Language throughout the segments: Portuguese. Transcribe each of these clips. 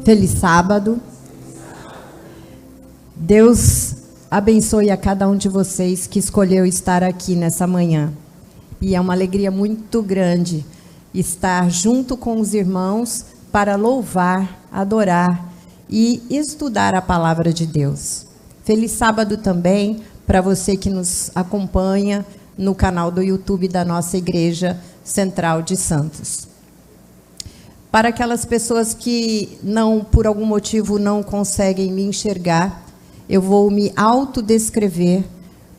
Feliz sábado. Deus abençoe a cada um de vocês que escolheu estar aqui nessa manhã. E é uma alegria muito grande estar junto com os irmãos para louvar, adorar e estudar a palavra de Deus. Feliz sábado também para você que nos acompanha no canal do YouTube da nossa Igreja Central de Santos. Para aquelas pessoas que não, por algum motivo, não conseguem me enxergar, eu vou me autodescrever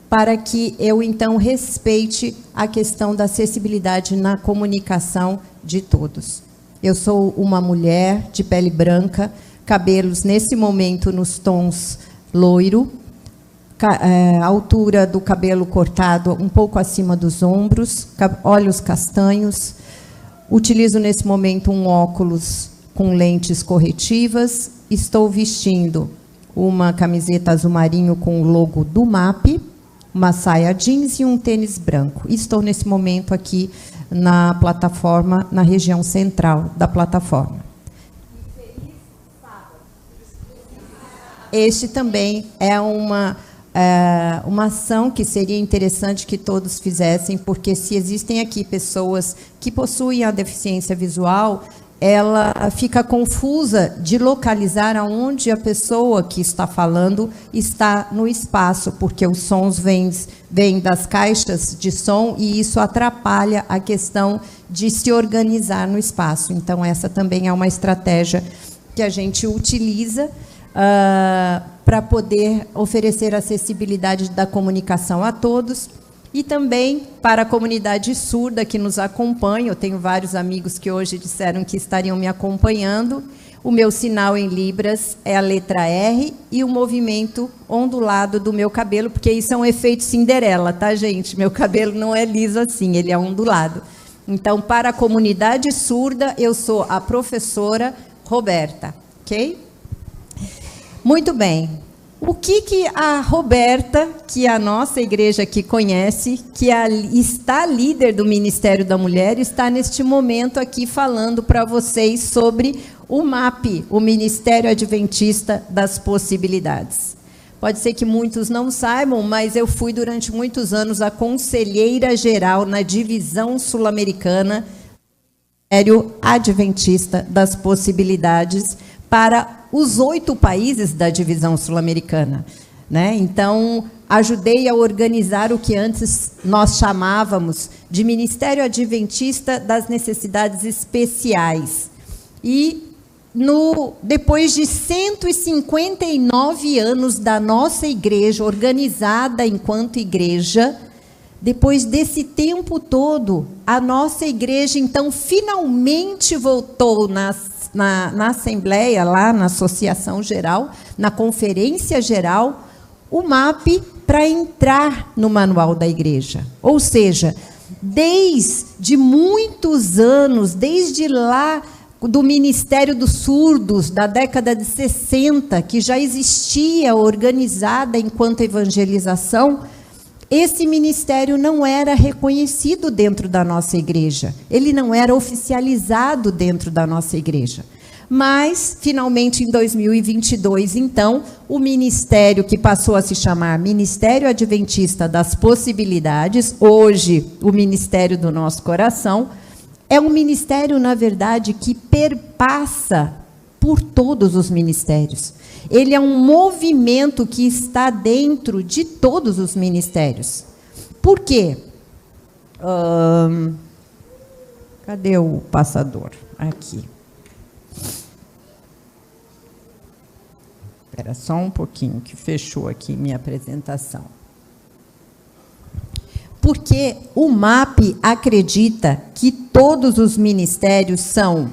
para que eu, então, respeite a questão da acessibilidade na comunicação de todos. Eu sou uma mulher de pele branca, cabelos, nesse momento, nos tons loiro, a altura do cabelo cortado um pouco acima dos ombros, olhos castanhos. Utilizo, nesse momento, um óculos com lentes corretivas. Estou vestindo uma camiseta azul marinho com o logo do MAP, uma saia jeans e um tênis branco. Estou, nesse momento, aqui na plataforma, na região central da plataforma. Este também é uma ação que seria interessante que todos fizessem, porque se existem aqui pessoas que possuem a deficiência visual, ela fica confusa de localizar aonde a pessoa que está falando está no espaço, porque os sons vêm das caixas de som e isso atrapalha a questão de se organizar no espaço. Então, essa também é uma estratégia que a gente utiliza para poder oferecer acessibilidade da comunicação a todos e também para a comunidade surda que nos acompanha. Eu tenho vários amigos que hoje disseram que estariam me acompanhando. O meu sinal em libras é a letra R e o movimento ondulado do meu cabelo, porque isso é um efeito Cinderela, tá, gente? Meu cabelo não é liso assim, ele é ondulado. Então, para a comunidade surda, eu sou a professora Roberta, ok? Muito bem. O que a Roberta, que a nossa igreja aqui conhece, que está líder do Ministério da Mulher, está neste momento aqui falando para vocês sobre o MAP, o Ministério Adventista das Possibilidades. Pode ser que muitos não saibam, mas eu fui durante muitos anos a conselheira geral na divisão sul-americana do Ministério Adventista das Possibilidades para os 8 países da divisão sul-americana, né? Então, ajudei a organizar o que antes nós chamávamos de Ministério Adventista das Necessidades Especiais. E, depois de 159 anos da nossa igreja, organizada enquanto igreja, depois desse tempo todo, a nossa igreja, então, finalmente voltou na Assembleia, lá na Associação Geral, na Conferência Geral, o MAP para entrar no manual da igreja. Ou seja, desde muitos anos, desde lá do Ministério dos Surdos, da década de 60, que já existia organizada enquanto evangelização, esse ministério não era reconhecido dentro da nossa igreja. Ele não era oficializado dentro da nossa igreja. Mas, finalmente, em 2022, então, o ministério que passou a se chamar Ministério Adventista das Possibilidades, hoje o Ministério do Nosso Coração, é um ministério, na verdade, que perpassa por todos os ministérios. Ele é um movimento que está dentro de todos os ministérios. Por quê? Cadê o passador? Aqui. Espera só um pouquinho, que fechou aqui minha apresentação. Porque o MAP acredita que todos os ministérios são...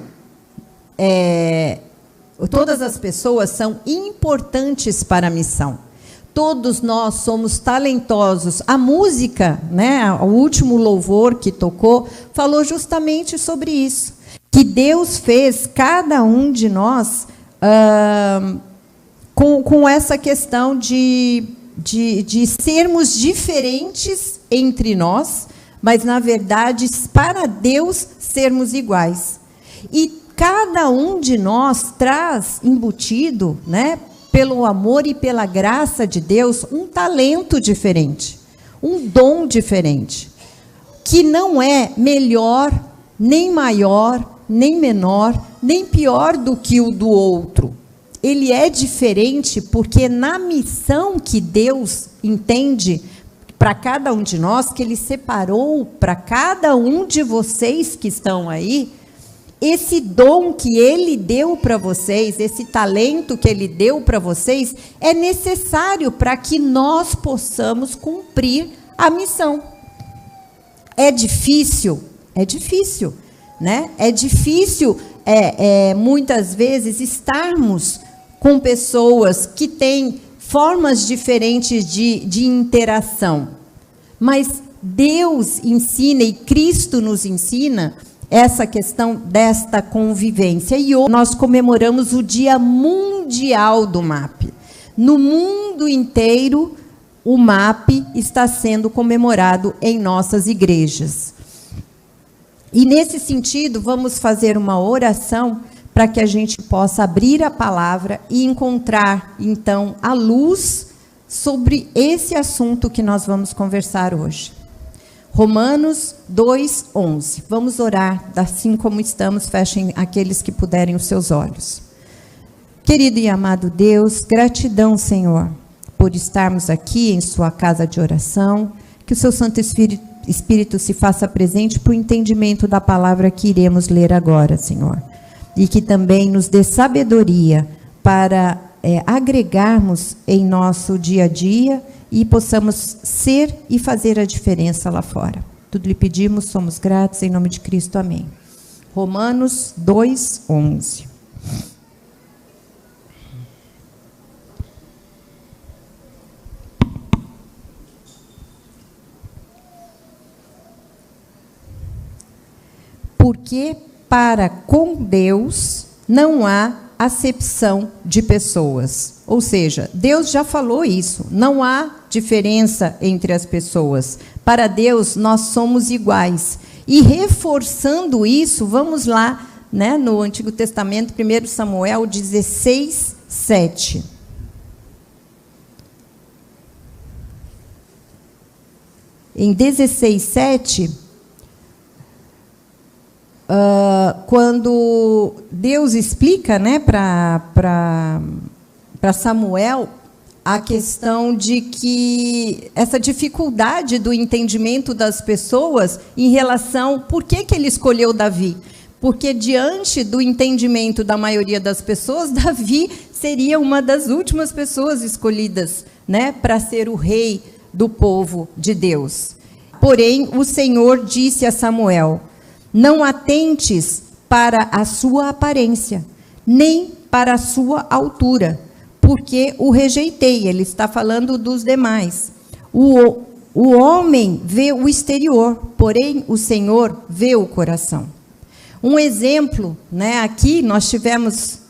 todas as pessoas são importantes para a missão. Todos nós somos talentosos. A música, né, o último louvor que tocou, falou justamente sobre isso. Que Deus fez cada um de nós com essa questão de sermos diferentes entre nós, mas, na verdade, para Deus, sermos iguais. E cada um de nós traz embutido, né, pelo amor e pela graça de Deus, um talento diferente, um dom diferente, que não é melhor, nem maior, nem menor, nem pior do que o do outro. Ele é diferente porque na missão que Deus entende para cada um de nós, que Ele separou para cada um de vocês que estão aí, esse dom que Ele deu para vocês, esse talento que Ele deu para vocês, é necessário para que nós possamos cumprir a missão. É difícil, né? É difícil, muitas vezes, estarmos com pessoas que têm formas diferentes de interação. Mas Deus ensina e Cristo nos ensina essa questão desta convivência. E hoje nós comemoramos o Dia Mundial do MAP. No mundo inteiro, o MAP está sendo comemorado em nossas igrejas. E nesse sentido, vamos fazer uma oração para que a gente possa abrir a palavra e encontrar, então, a luz sobre esse assunto que nós vamos conversar hoje. Romanos 2:11. Vamos orar, assim como estamos, fechem aqueles que puderem os seus olhos. Querido e amado Deus, gratidão, Senhor, por estarmos aqui em sua casa de oração, que o seu Santo Espírito se faça presente para o entendimento da palavra que iremos ler agora, Senhor. E que também nos dê sabedoria para agregarmos em nosso dia a dia e possamos ser e fazer a diferença lá fora. Tudo lhe pedimos, somos gratos, em nome de Cristo, amém. Romanos 2:11. Porque para com Deus não há acepção de pessoas. Ou seja, Deus já falou isso. Não há diferença entre as pessoas. Para Deus, nós somos iguais. E reforçando isso, vamos lá, né, no Antigo Testamento, 1 Samuel 16:7. Em 16:7... quando Deus explica, né, para Samuel a questão de que essa dificuldade do entendimento das pessoas em relação por que ele escolheu Davi. Porque diante do entendimento da maioria das pessoas, Davi seria uma das últimas pessoas escolhidas, né, para ser o rei do povo de Deus. Porém, o Senhor disse a Samuel: não atentes para a sua aparência, nem para a sua altura, porque o rejeitei. Ele está falando dos demais. O homem vê o exterior, porém o Senhor vê o coração. Um exemplo, né, aqui nós tivemos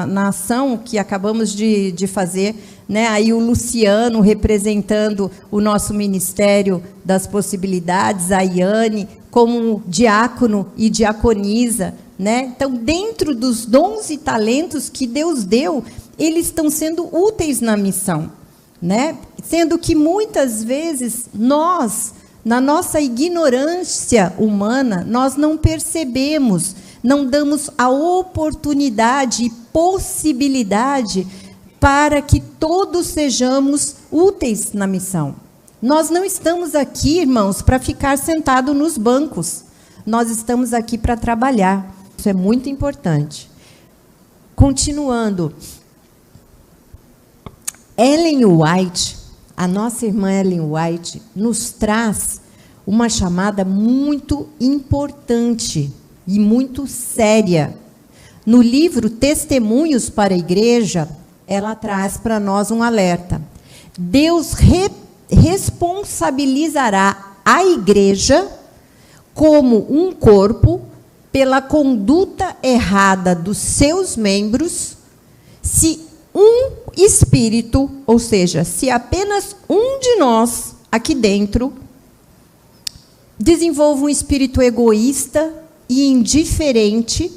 na ação que acabamos de fazer, né, aí o Luciano representando o nosso Ministério das Possibilidades, a Iane como diácono e diaconisa, né? Então, dentro dos dons e talentos que Deus deu, eles estão sendo úteis na missão, né? Sendo que muitas vezes nós, na nossa ignorância humana, nós não percebemos, não damos a oportunidade e possibilidade para que todos sejamos úteis na missão. Nós não estamos aqui, irmãos, para ficar sentado nos bancos. Nós estamos aqui para trabalhar. Isso é muito importante. Continuando. Ellen White, a nossa irmã Ellen White, nos traz uma chamada muito importante e muito séria. No livro Testemunhos para a Igreja, ela traz para nós um alerta. Deus responsabilizará a igreja como um corpo pela conduta errada dos seus membros, se um espírito, ou seja, se apenas um de nós aqui dentro desenvolve um espírito egoísta e indiferente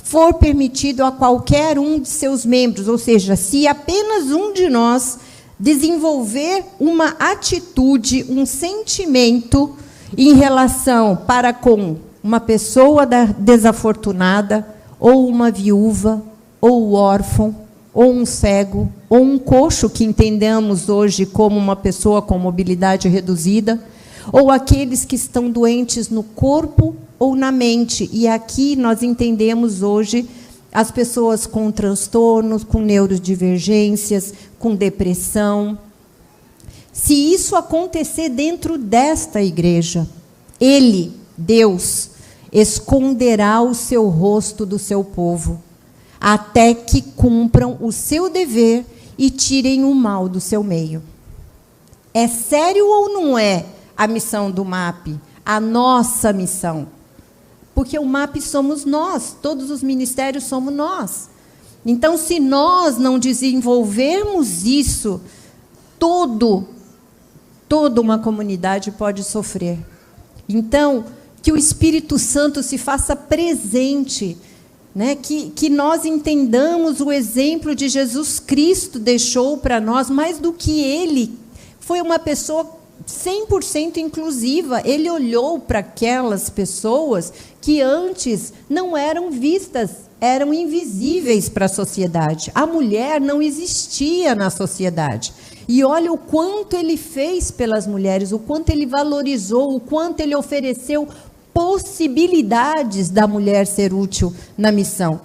for permitido a qualquer um de seus membros, ou seja, se apenas um de nós desenvolver uma atitude, um sentimento em relação para com uma pessoa desafortunada, ou uma viúva, ou órfão, ou um cego, ou um coxo, que entendemos hoje como uma pessoa com mobilidade reduzida, ou aqueles que estão doentes no corpo ou na mente. E aqui nós entendemos hoje as pessoas com transtornos, com neurodivergências, com depressão. Se isso acontecer dentro desta igreja, Ele, Deus, esconderá o seu rosto do seu povo, até que cumpram o seu dever e tirem o mal do seu meio. É sério ou não é a missão do MAP? A nossa missão. Porque o MAP somos nós, todos os ministérios somos nós. Então, se nós não desenvolvermos isso, toda uma comunidade pode sofrer. Então, que o Espírito Santo se faça presente, né? Que nós entendamos o exemplo de Jesus Cristo deixou para nós, mais do que Ele foi uma pessoa 100% inclusiva. Ele olhou para aquelas pessoas que antes não eram vistas, eram invisíveis para a sociedade. A mulher não existia na sociedade. E olha o quanto ele fez pelas mulheres, o quanto ele valorizou, o quanto ele ofereceu possibilidades da mulher ser útil na missão.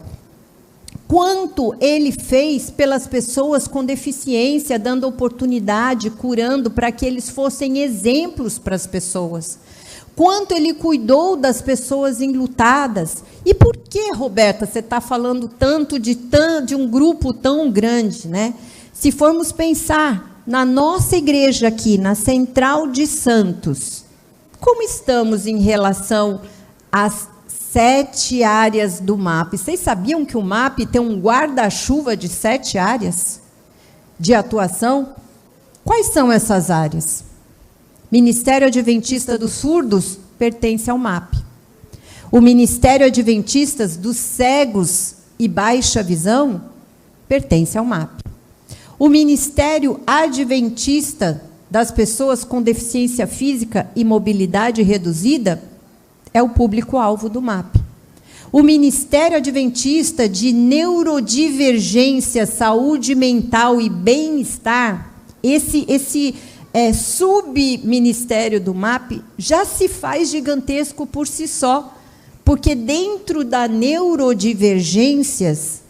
Quanto ele fez pelas pessoas com deficiência, dando oportunidade, curando, para que eles fossem exemplos para as pessoas. Quanto ele cuidou das pessoas enlutadas. E por que, Roberta, você está falando tanto de um grupo tão grande, né? Se formos pensar na nossa igreja aqui, na Central de Santos, como estamos em relação às 7 áreas do MAP? Vocês sabiam que o MAP tem um guarda-chuva de 7 áreas de atuação? Quais são essas áreas? Ministério Adventista dos Surdos pertence ao MAP. O Ministério Adventista dos Cegos e Baixa Visão pertence ao MAP. O Ministério Adventista das Pessoas com Deficiência Física e Mobilidade Reduzida é o público-alvo do MAP. O Ministério Adventista de Neurodivergência, Saúde Mental e Bem-Estar, esse subministério do MAP já se faz gigantesco por si só, porque dentro da neurodivergências,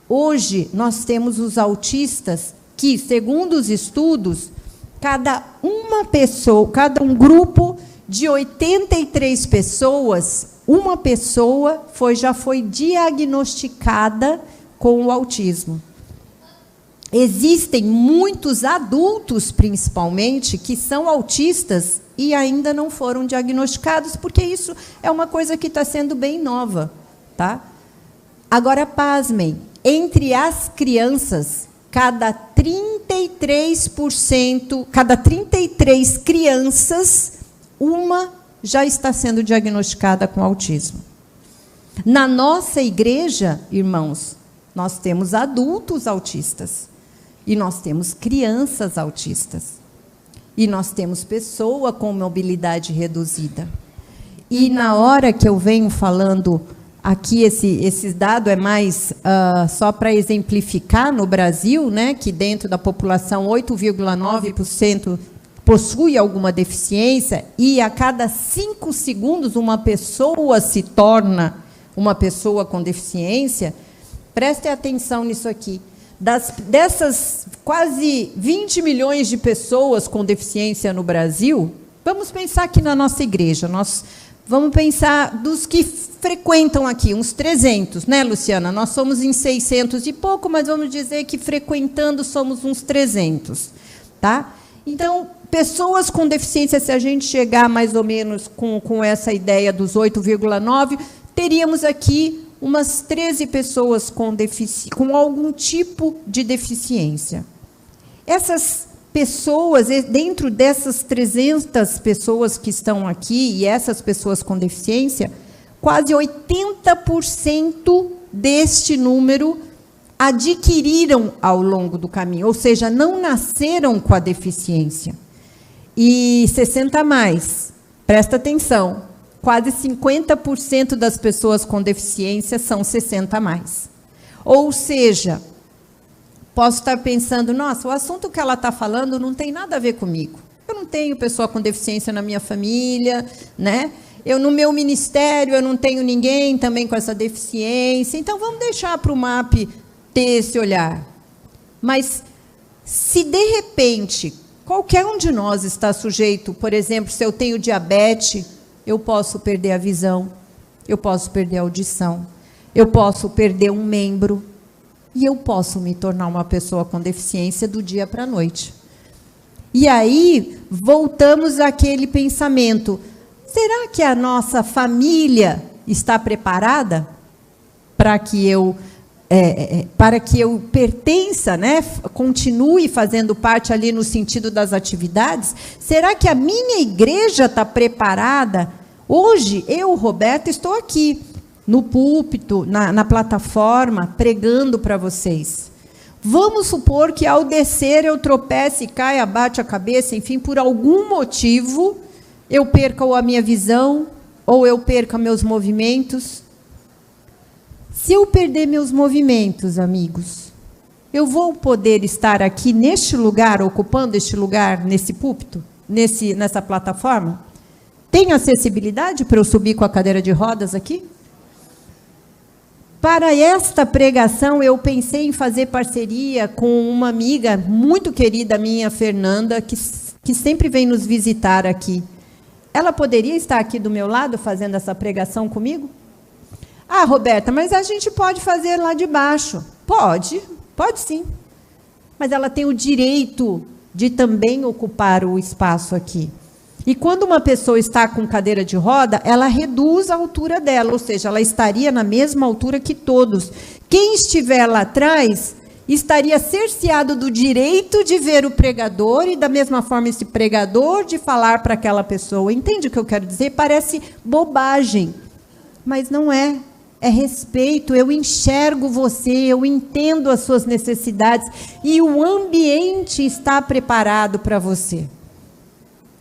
hoje nós temos os autistas que, segundo os estudos, cada um grupo de 83 pessoas, uma pessoa já foi diagnosticada com o autismo. Existem muitos adultos, principalmente, que são autistas e ainda não foram diagnosticados, porque isso é uma coisa que está sendo bem nova, tá? Agora, pasmem, entre as crianças, cada 33 crianças, uma já está sendo diagnosticada com autismo. Na nossa igreja, irmãos, nós temos adultos autistas. E nós temos crianças autistas. E nós temos pessoa com mobilidade reduzida. E na hora que eu venho falando aqui, esse dado é mais só para exemplificar no Brasil, né, que dentro da população 8,9% possui alguma deficiência, e a cada 5 segundos uma pessoa se torna uma pessoa com deficiência. Prestem atenção nisso aqui. Dessas quase 20 milhões de pessoas com deficiência no Brasil, vamos pensar aqui na nossa igreja, vamos pensar dos que frequentam aqui, uns 300, né, Luciana? Nós somos em 600 e pouco, mas vamos dizer que frequentando somos uns 300, tá? Então, pessoas com deficiência, se a gente chegar mais ou menos com essa ideia dos 8,9, teríamos aqui umas 13 pessoas com algum tipo de deficiência. Essas pessoas, dentro dessas 300 pessoas que estão aqui, e essas pessoas com deficiência, quase 80% deste número adquiriram ao longo do caminho, ou seja, não nasceram com a deficiência. E 60 a mais, presta atenção, quase 50% das pessoas com deficiência são 60 a mais. Ou seja, posso estar pensando, nossa, o assunto que ela está falando não tem nada a ver comigo. Eu não tenho pessoa com deficiência na minha família, né? No meu ministério, eu não tenho ninguém também com essa deficiência. Então, vamos deixar para o MAP ter esse olhar. Mas, se de repente, qualquer um de nós está sujeito, por exemplo, se eu tenho diabetes, eu posso perder a visão, eu posso perder a audição, eu posso perder um membro, e eu posso me tornar uma pessoa com deficiência do dia para a noite. E aí, voltamos àquele pensamento, será que a nossa família está preparada para que eu pertença, né? Continue fazendo parte ali no sentido das atividades? Será que a minha igreja está preparada? Hoje, eu, Roberta, estou aqui, no púlpito, na plataforma, pregando para vocês. Vamos supor que ao descer eu tropece, caia, bate a cabeça, enfim, por algum motivo, eu perca ou a minha visão, ou eu perca meus movimentos. Se eu perder meus movimentos, amigos, eu vou poder estar aqui neste lugar, ocupando este lugar, nesse púlpito, nessa plataforma? Tem acessibilidade para eu subir com a cadeira de rodas aqui? Para esta pregação, eu pensei em fazer parceria com uma amiga muito querida minha, Fernanda, que sempre vem nos visitar aqui. Ela poderia estar aqui do meu lado fazendo essa pregação comigo? Ah, Roberta, mas a gente pode fazer lá de baixo. Pode sim. Mas ela tem o direito de também ocupar o espaço aqui. E quando uma pessoa está com cadeira de roda, ela reduz a altura dela, ou seja, ela estaria na mesma altura que todos. Quem estiver lá atrás estaria cerceado do direito de ver o pregador e, da mesma forma, esse pregador de falar para aquela pessoa. Entende o que eu quero dizer? Parece bobagem, mas não é. É respeito, eu enxergo você, eu entendo as suas necessidades e o ambiente está preparado para você.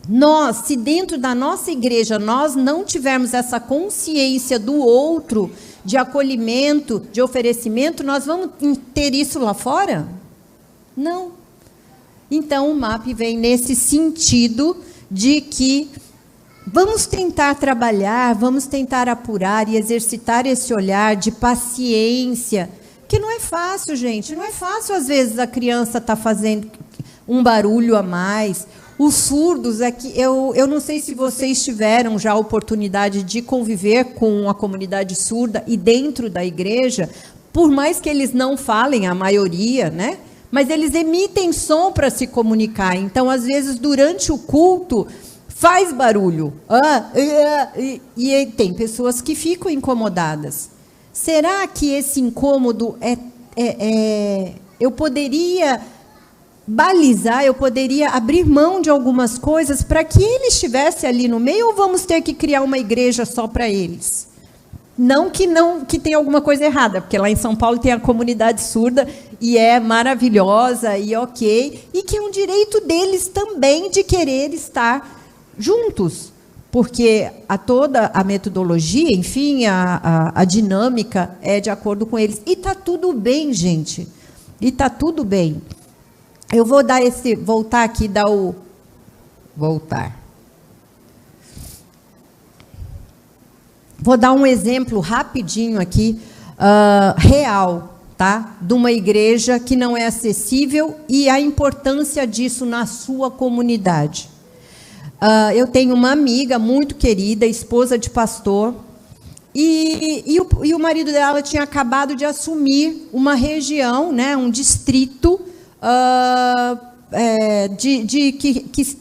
Nós, se dentro da nossa igreja nós não tivermos essa consciência do outro, de acolhimento, de oferecimento, nós vamos ter isso lá fora? Não. Então, o MAP vem nesse sentido de que vamos tentar trabalhar, vamos tentar apurar e exercitar esse olhar de paciência, que não é fácil, gente. Não é fácil, às vezes, a criança está fazendo um barulho a mais. Os surdos, é que eu não sei se vocês tiveram já a oportunidade de conviver com a comunidade surda e dentro da igreja, por mais que eles não falem, a maioria, né? Mas eles emitem som para se comunicar. Então, às vezes, durante o culto, faz barulho. E tem pessoas que ficam incomodadas. Será que esse incômodo eu poderia balizar, eu poderia abrir mão de algumas coisas para que ele estivesse ali no meio, ou vamos ter que criar uma igreja só para eles? Não que tenha alguma coisa errada, porque lá em São Paulo tem a comunidade surda e é maravilhosa e ok, e que é um direito deles também de querer estar juntos, porque toda a metodologia, enfim, a dinâmica é de acordo com eles. E está tudo bem, gente. E está tudo bem. Eu vou dar voltar aqui, voltar. Vou dar um exemplo rapidinho aqui, real, tá? De uma igreja que não é acessível e a importância disso na sua comunidade. Eu tenho uma amiga muito querida, esposa de pastor, e o marido dela tinha acabado de assumir uma região, né, um distrito,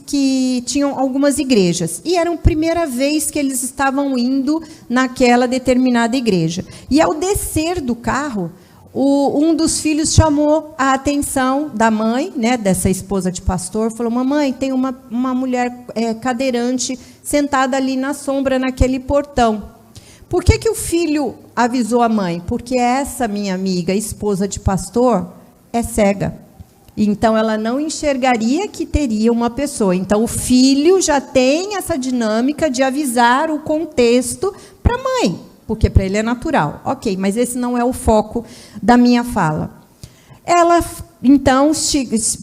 que tinham algumas igrejas. E era a primeira vez que eles estavam indo naquela determinada igreja. E ao descer do carro, um dos filhos chamou a atenção da mãe, né, dessa esposa de pastor, falou: mamãe, tem uma mulher cadeirante sentada ali na sombra, naquele portão. Por que o filho avisou a mãe? Porque essa minha amiga, esposa de pastor, é cega. Então, ela não enxergaria que teria uma pessoa. Então, o filho já tem essa dinâmica de avisar o contexto para a mãe, porque para ele é natural. Ok, mas esse não é o foco da minha fala. Ela, então,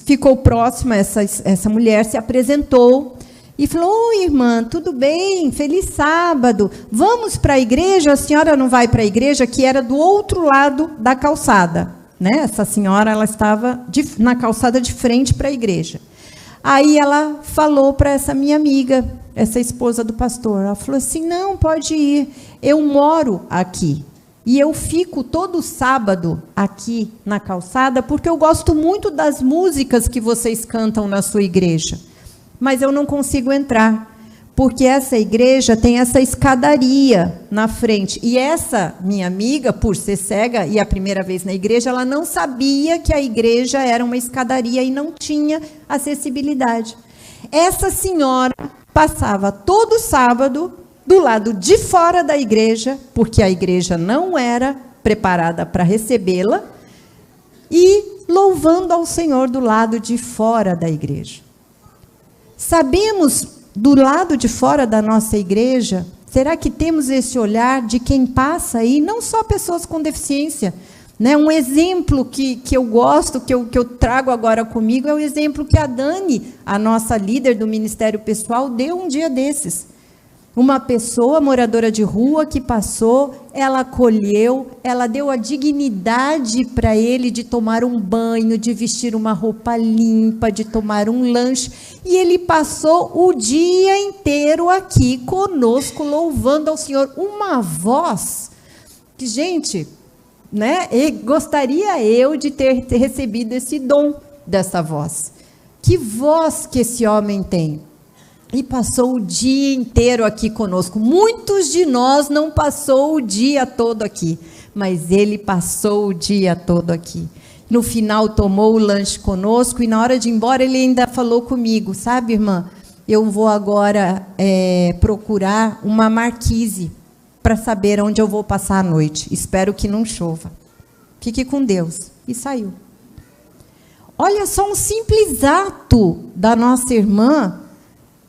ficou próxima, essa mulher se apresentou e falou: oi, irmã, tudo bem? Feliz sábado. Vamos para a igreja? A senhora não vai para a igreja? Que era do outro lado da calçada. Né? Essa senhora, ela estava na calçada de frente para a igreja. Aí ela falou para essa minha amiga, essa esposa do pastor, ela falou assim: não, pode ir, eu moro aqui, e eu fico todo sábado aqui na calçada, porque eu gosto muito das músicas que vocês cantam na sua igreja, mas eu não consigo entrar, porque essa igreja tem essa escadaria na frente. E essa minha amiga, por ser cega e a primeira vez na igreja, ela não sabia que a igreja era uma escadaria e não tinha acessibilidade. Essa senhora passava todo sábado do lado de fora da igreja, porque a igreja não era preparada para recebê-la, e louvando ao Senhor do lado de fora da igreja. Sabemos do lado de fora da nossa igreja, será que temos esse olhar de quem passa aí, não só pessoas com deficiência, né? Um exemplo que eu gosto, que eu trago agora comigo, é o exemplo que a Dani, a nossa líder do Ministério Pessoal, deu um dia desses. Uma pessoa moradora de rua que passou, ela acolheu, ela deu a dignidade para ele de tomar um banho, de vestir uma roupa limpa, de tomar um lanche. E ele passou o dia inteiro aqui conosco, louvando ao Senhor. Uma voz que, gente, né, gostaria eu de ter recebido esse dom dessa voz. Que voz que esse homem tem! E passou o dia inteiro aqui conosco. Muitos de nós não passou o dia todo aqui, mas ele passou o dia todo aqui. No final tomou o lanche conosco e na hora de ir embora ele ainda falou comigo: sabe, irmã, eu vou agora procurar uma marquise para saber onde eu vou passar a noite. Espero que não chova. Fique com Deus. E saiu. Olha só, um simples ato da nossa irmã,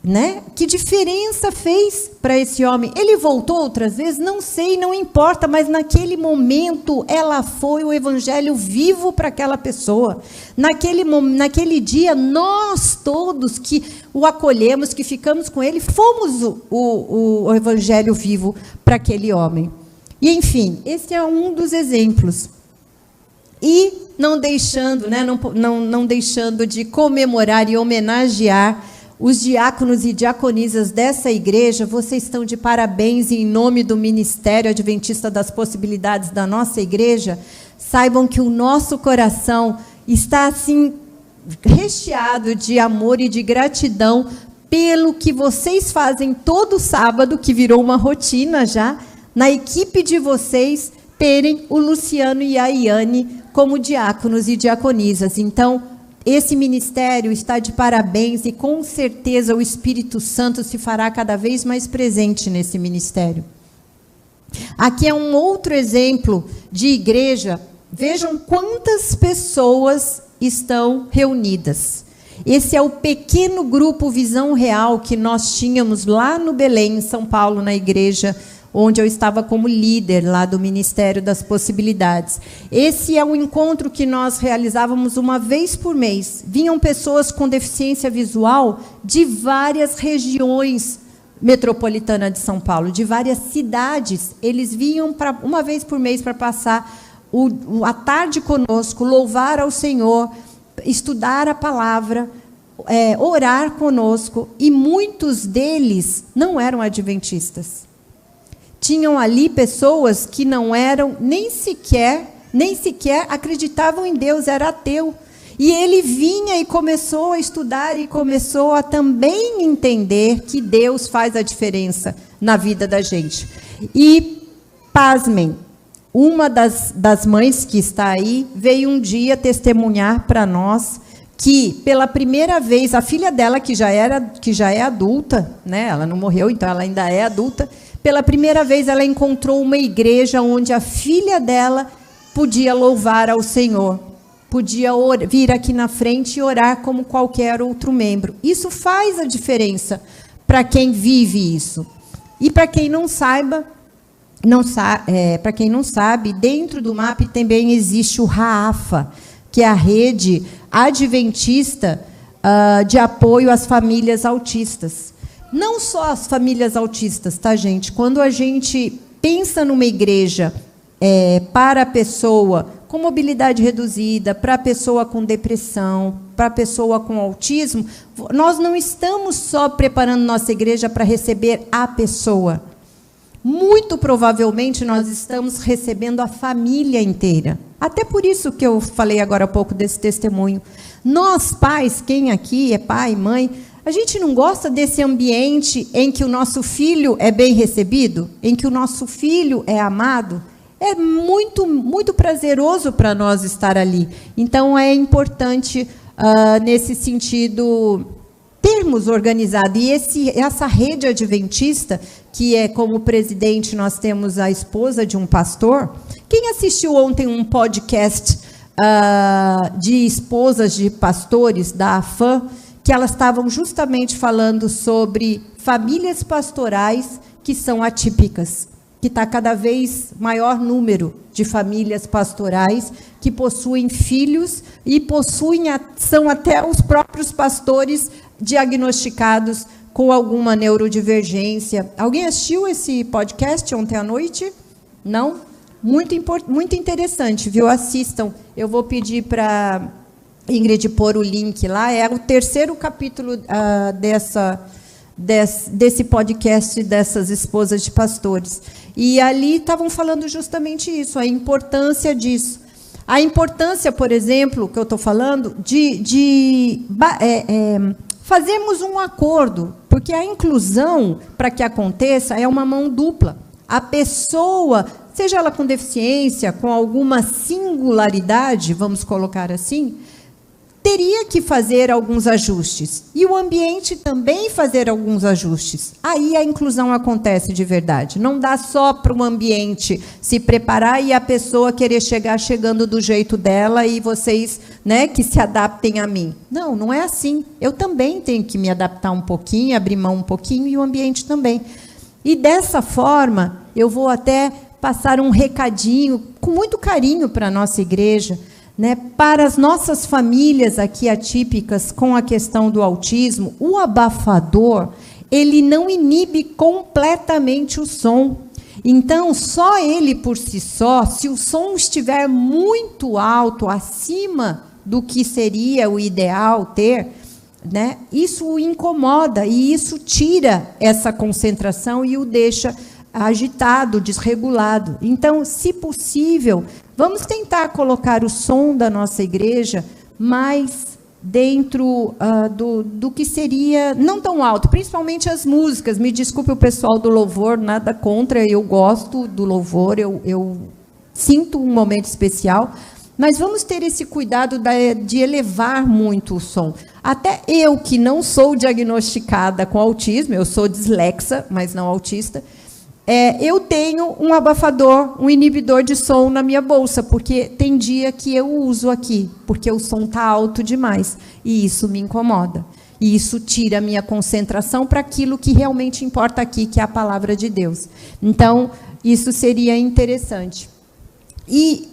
né? Que diferença fez para esse homem? Ele voltou outras vezes? Não sei, não importa, mas naquele momento ela foi o evangelho vivo para aquela pessoa. Naquele dia, nós todos que o acolhemos, que ficamos com ele, fomos o evangelho vivo para aquele homem. E, enfim, esse é um dos exemplos. E não deixando, né, não deixando de comemorar e homenagear os diáconos e diaconisas dessa igreja, vocês estão de parabéns em nome do Ministério Adventista das Possibilidades da nossa igreja. Saibam que o nosso coração está assim recheado de amor e de gratidão pelo que vocês fazem todo sábado, que virou uma rotina já, na equipe de vocês terem o Luciano e a Iane como diáconos e diaconisas. Então, esse ministério está de parabéns e, com certeza, o Espírito Santo se fará cada vez mais presente nesse ministério. Aqui é um outro exemplo de igreja. Vejam quantas pessoas estão reunidas. Esse é o pequeno grupo Visão Real que nós tínhamos lá no Belém, em São Paulo, na igreja onde eu estava como líder lá do Ministério das Possibilidades. Esse é um encontro que nós realizávamos uma vez por mês. Vinham pessoas com deficiência visual de várias regiões metropolitanas de São Paulo, de várias cidades. Eles vinham uma vez por mês para passar a tarde conosco, louvar ao Senhor, estudar a palavra, orar conosco. E muitos deles não eram adventistas. Tinham ali pessoas que não eram nem sequer acreditavam em Deus, era ateu. E ele vinha e começou a estudar e começou a também entender que Deus faz a diferença na vida da gente. E, pasmem, uma das mães que está aí veio um dia testemunhar para nós que pela primeira vez a filha dela, que já é adulta, né? Ela não morreu, então ela ainda é adulta, pela primeira vez ela encontrou uma igreja onde a filha dela podia louvar ao Senhor, podia vir aqui na frente e orar como qualquer outro membro. Isso faz a diferença para quem vive isso. E para quem não sabe, dentro do MAP também existe o RAAFA, que é a rede adventista de apoio às famílias autistas. Não só as famílias autistas, tá, gente? Quando a gente pensa numa igreja para a pessoa com mobilidade reduzida, para a pessoa com depressão, para a pessoa com autismo, nós não estamos só preparando nossa igreja para receber a pessoa. Muito provavelmente nós estamos recebendo a família inteira. Até por isso que eu falei agora há pouco desse testemunho. Nós, pais, quem aqui é pai, mãe, a gente não gosta desse ambiente em que o nosso filho é bem recebido, em que o nosso filho é amado. É muito, muito prazeroso para nós estar ali. Então, é importante, nesse sentido, termos organizado. E essa rede adventista, que é como presidente, nós temos a esposa de um pastor. Quem assistiu ontem um podcast de esposas de pastores da AFAM, que elas estavam justamente falando sobre famílias pastorais que são atípicas, que está cada vez maior número de famílias pastorais que possuem filhos e são até os próprios pastores diagnosticados com alguma neurodivergência. Alguém assistiu esse podcast ontem à noite? Não? Muito interessante, viu? Assistam. Eu vou pedir para Ingrid pôr o link lá. É o terceiro capítulo desse podcast dessas esposas de pastores. E ali estavam falando justamente isso, a importância disso. A importância, por exemplo, que eu estou falando, de fazermos um acordo, porque a inclusão, para que aconteça, é uma mão dupla. A pessoa, seja ela com deficiência, com alguma singularidade, vamos colocar assim, teria que fazer alguns ajustes. E o ambiente também fazer alguns ajustes. Aí a inclusão acontece de verdade. Não dá só para o ambiente se preparar e a pessoa querer chegar chegando do jeito dela e vocês, né, que se adaptem a mim. Não, não é assim. Eu também tenho que me adaptar um pouquinho, abrir mão um pouquinho e o ambiente também. E dessa forma, eu vou até passar um recadinho com muito carinho para a nossa igreja, né, para as nossas famílias aqui atípicas com a questão do autismo. O abafador, ele não inibe completamente o som. Então, só ele por si só, se o som estiver muito alto, acima do que seria o ideal ter, né, isso o incomoda e isso tira essa concentração e o deixa agitado, desregulado. Então, se possível, vamos tentar colocar o som da nossa igreja mais dentro do que seria, não tão alto, principalmente as músicas. Me desculpe o pessoal do louvor, nada contra, eu gosto do louvor, eu sinto um momento especial, mas vamos ter esse cuidado de elevar muito o som. Até eu, que não sou diagnosticada com autismo, eu sou dislexa, mas não autista, eu tenho um abafador, um inibidor de som na minha bolsa, porque tem dia que eu uso aqui, porque o som está alto demais, e isso me incomoda. E isso tira a minha concentração para aquilo que realmente importa aqui, que é a palavra de Deus. Então, isso seria interessante. E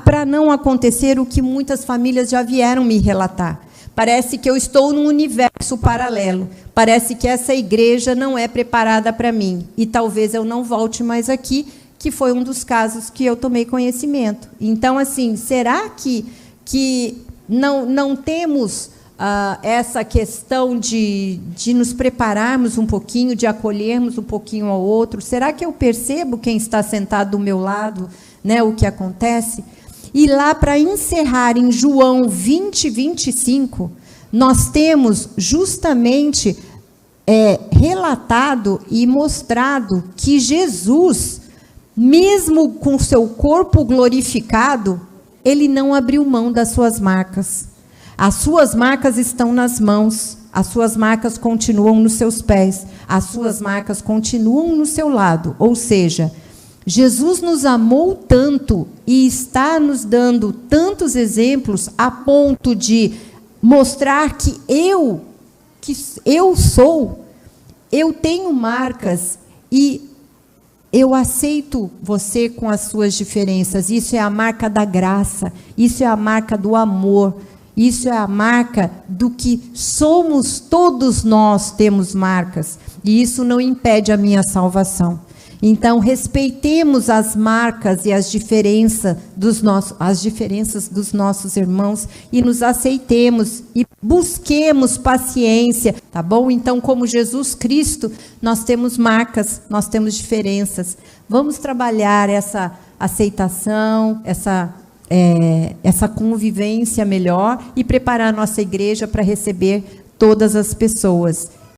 para não acontecer o que muitas famílias já vieram me relatar. Parece que eu estou num universo paralelo. Parece que essa igreja não é preparada para mim. E talvez eu não volte mais aqui, que foi um dos casos que eu tomei conhecimento. Então, assim, será que não temos essa questão de nos prepararmos um pouquinho, de acolhermos um pouquinho ao outro? Será que eu percebo quem está sentado do meu lado, né, o que acontece? E lá, para encerrar, em João 20, 25, nós temos justamente relatado e mostrado que Jesus, mesmo com seu corpo glorificado, ele não abriu mão das suas marcas. As suas marcas estão nas mãos, as suas marcas continuam nos seus pés, as suas marcas continuam no seu lado. Ou seja, Jesus nos amou tanto e está nos dando tantos exemplos a ponto de mostrar que eu tenho marcas e eu aceito você com as suas diferenças. Isso é a marca da graça, isso é a marca do amor, isso é a marca do que somos. Todos nós temos marcas e isso não impede a minha salvação. Então, respeitemos as marcas e as diferenças dos nossos irmãos e nos aceitemos e busquemos paciência, tá bom? Então, como Jesus Cristo, nós temos marcas, nós temos diferenças. Vamos trabalhar essa aceitação, essa convivência melhor e preparar a nossa igreja para receber todas as pessoas.